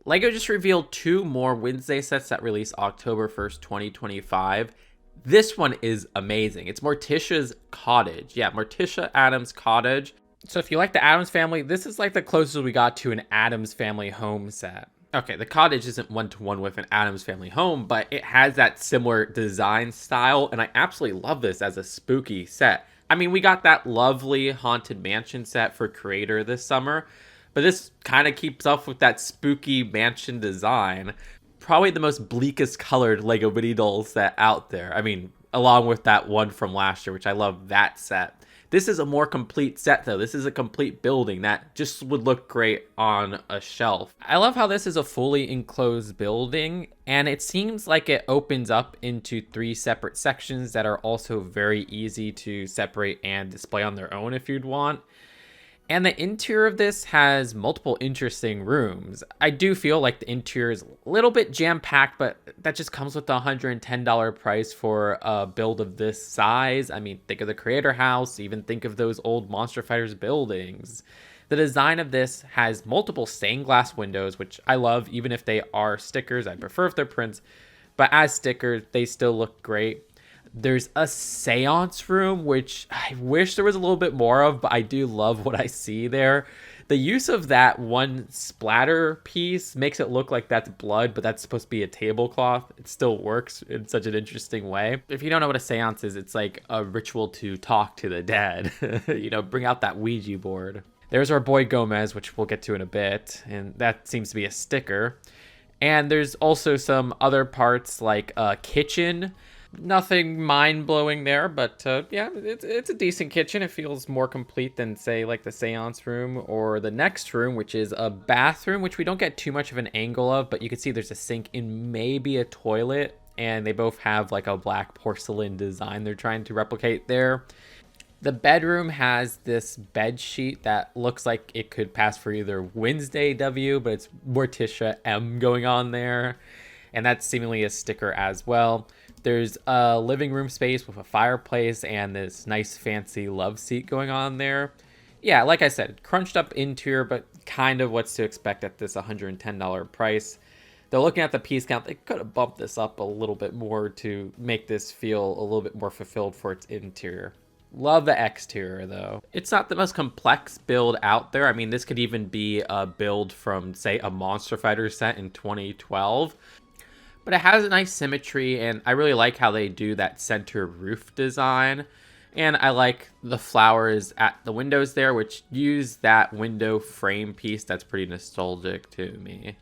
LEGO just revealed 2 more Wednesday sets that release October 1st, 2025. This one is amazing. It's Morticia's Cottage. Yeah, Morticia Addam's Cottage. So if you like the Addams Family, this is like the closest we got to an Addams Family home set. Okay, the Cottage isn't one-to-one with an Addams Family home, but it has that similar design style, and I absolutely love this as a spooky set. I mean, we got that lovely Haunted Mansion set for Creator this summer, but this kind of keeps up with that spooky mansion design. Probably the most bleakest colored Lego Minidolls set out there. I mean, along with that one from last year, which I love that set. This is a more complete set, though. This is a complete building that just would look great on a shelf. I love how this is a fully enclosed building, and it seems like it opens up into 3 separate sections that are also very easy to separate and display on their own if you'd want. And the interior of this has multiple interesting rooms. I do feel like the interior is a little bit jam-packed, but that just comes with the $110 price for a build of this size. I mean, think of the Creator House, even think of those old Monster Fighters buildings. The design of this has multiple stained glass windows, which I love, even if they are stickers. I prefer if they're prints, but as stickers, they still look great. There's a seance room, which I wish there was a little bit more of, but I do love what I see there. The use of that one splatter piece makes it look like that's blood, but that's supposed to be a tablecloth. It still works in such an interesting way. If you don't know what a seance is, it's like a ritual to talk to the dead. Bring out that Ouija board. There's our boy Gomez, which we'll get to in a bit, and that seems to be a sticker. And there's also some other parts like a kitchen. Nothing mind-blowing there, but yeah, it's a decent kitchen. It feels more complete than, say, like the seance room or the next room, which is a bathroom, which we don't get too much of an angle of, but you can see there's a sink and maybe a toilet, and they both have like a black porcelain design they're trying to replicate there. The bedroom has this bed sheet that looks like it could pass for either Wednesday W, but it's Morticia M going on there, and that's seemingly a sticker as well. There's a living room space with a fireplace and this nice fancy love seat going on there. Yeah, like I said, crunched up interior, but kind of what's to expect at this $110 price. Though looking at the piece count, they could have bumped this up a little bit more to make this feel a little bit more fulfilled for its interior. Love the exterior, though. It's not the most complex build out there. I mean, this could even be a build from, say, a Monster Fighter set in 2012. But it has a nice symmetry, and I really like how they do that center roof design. And I like the flowers at the windows there, which use that window frame piece that's pretty nostalgic to me.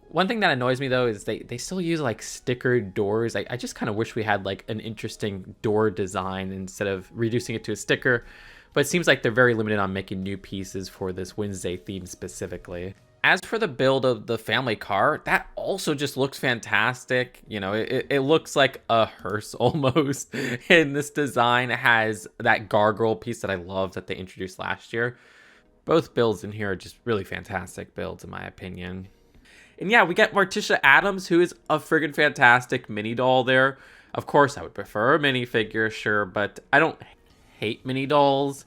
One thing that annoys me, though, is they still use, like, stickered doors. I just kind of wish we had, like, an interesting door design instead of reducing it to a sticker. But it seems like they're very limited on making new pieces for this Wednesday theme specifically. As for the build of the family car, that also just looks fantastic. It looks like a hearse almost. And this design has that gargoyle piece that I love that they introduced last year. Both builds in here are just really fantastic builds, in my opinion. And yeah, we get Morticia Addams, who is a friggin' fantastic mini doll there. Of course, I would prefer a minifigure, sure, but I don't hate mini dolls.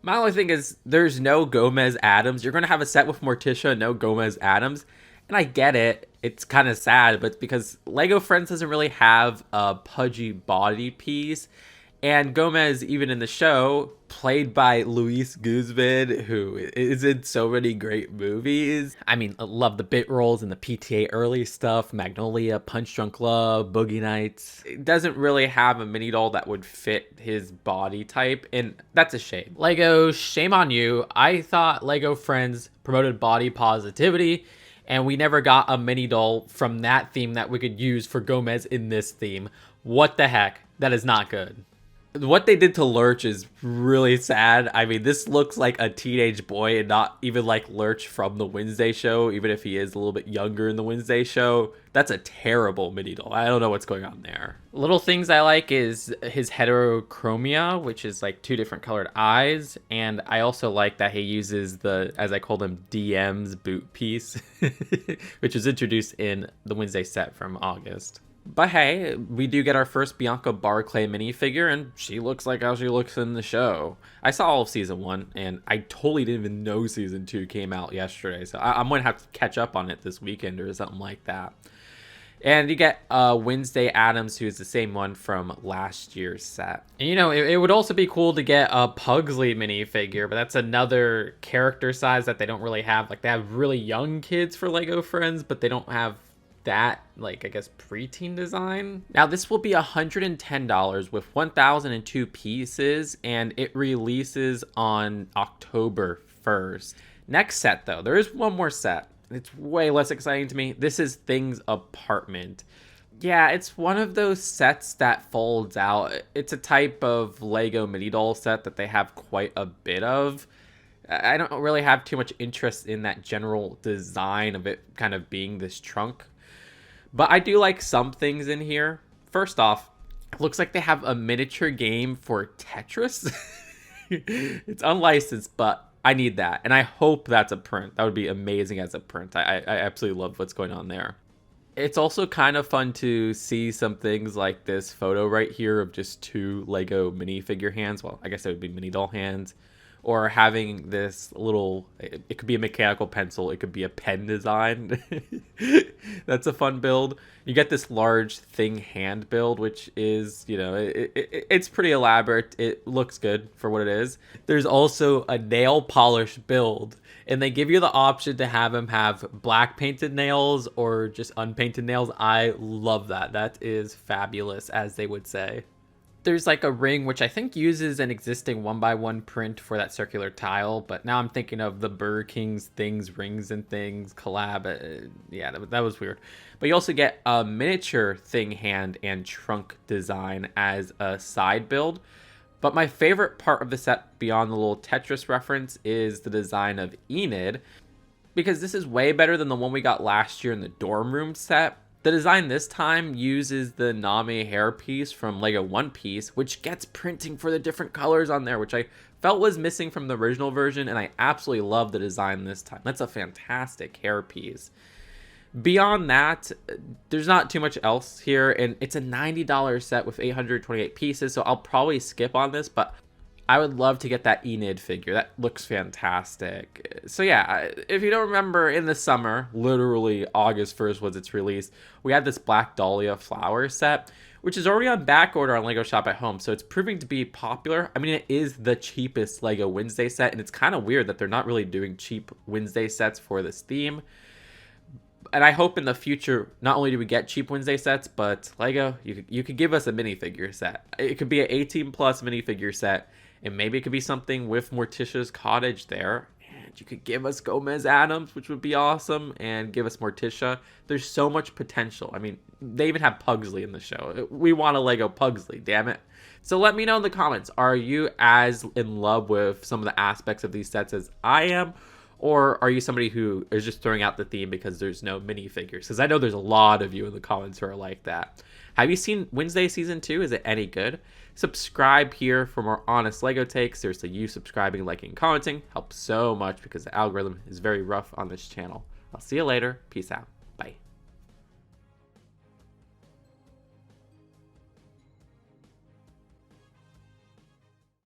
My only thing is there's no Gomez Addams. You're going to have a set with Morticia, no Gomez Addams. And I get it. It's kind of sad, but it's because LEGO Friends doesn't really have a pudgy body piece. And Gomez, even in the show, played by Luis Guzman, who is in so many great movies. I mean, I love the bit roles and the PTA early stuff, Magnolia, Punch Drunk Love, Boogie Nights. It doesn't really have a mini doll that would fit his body type, and that's a shame. LEGO, shame on you. I thought LEGO Friends promoted body positivity, and we never got a mini doll from that theme that we could use for Gomez in this theme. What the heck? That is not good. What they did to Lurch is really sad. I mean, this looks like a teenage boy and not even like Lurch from the Wednesday show, even if he is a little bit younger in the Wednesday show. That's a terrible mini doll. I don't know what's going on there. Little things I like is his heterochromia, which is like 2 different colored eyes. And I also like that he uses the, as I call them, DM's boot piece, which was introduced in the Wednesday set from August. But hey, we do get our first Bianca Barclay minifigure, and she looks like how she looks in the show. I saw all of season 1, and I totally didn't even know season 2 came out yesterday, so I'm going to have to catch up on it this weekend or something like that. And you get Wednesday Addams, who is the same one from last year's set. And, you know, it would also be cool to get a Pugsley minifigure, but that's another character size that they don't really have. Like, they have really young kids for LEGO Friends, but they don't have that, like, I guess, preteen design. Now, this will be $110 with 1,002 pieces, and it releases on October 1st. Next set, though, there is one more set. It's way less exciting to me. This is Things Apartment. Yeah, it's one of those sets that folds out. It's a type of Lego Minidolls set that they have quite a bit of. I don't really have too much interest in that general design of it kind of being this trunk. But I do like some things in here. First off, it looks like they have a miniature game for Tetris. It's unlicensed, but I need that, and I hope that's a print. That would be amazing as a print. I absolutely love what's going on there. It's also kind of fun to see some things like this photo right here of just 2 Lego minifigure hands. Well, I guess it would be mini doll hands. Or having this little, it could be a mechanical pencil, it could be a pen design. That's a fun build. You get this large thing hand build, which is, you know, it's pretty elaborate. It looks good for what it is. There's also a nail polish build, and they give you the option to have them have black painted nails or just unpainted nails. I love that. That is fabulous, as they would say. There's like a ring which I think uses an existing 1x1 print for that circular tile, but now I'm thinking of the Burger King's Things, Rings and Things collab. Yeah, that was weird. But you also get a miniature thing hand and trunk design as a side build. But my favorite part of the set, beyond the little Tetris reference, is the design of Enid, because this is way better than the one we got last year in the dorm room set. The design this time uses the Nami hairpiece from Lego One Piece, which gets printing for the different colors on there, which I felt was missing from the original version, and I absolutely love the design this time. That's a fantastic hairpiece. Beyond that, there's not too much else here, and it's a $90 set with 828 pieces, so I'll probably skip on this, but I would love to get that Enid figure. That looks fantastic. So yeah, if you don't remember, in the summer, literally August 1st was its release, we had this Black Dahlia flower set, which is already on back order on Lego Shop at Home, so it's proving to be popular. I mean, it is the cheapest Lego Wednesday set, and it's kind of weird that they're not really doing cheap Wednesday sets for this theme. And I hope in the future, not only do we get cheap Wednesday sets, but Lego, you could give us a minifigure set. It could be an 18+ minifigure set, and maybe it could be something with Morticia's Cottage there. And you could give us Gomez Addams, which would be awesome, and give us Morticia. There's so much potential. I mean, they even have Pugsley in the show. We want a Lego Pugsley, damn it. So let me know in the comments, are you as in love with some of the aspects of these sets as I am? Or are you somebody who is just throwing out the theme because there's no minifigures? Because I know there's a lot of you in the comments who are like that. Have you seen Wednesday Season 2? Is it any good? Subscribe here for more honest LEGO takes. Seriously, you subscribing, liking, commenting helps so much because the algorithm is very rough on this channel. I'll see you later. Peace out. Bye.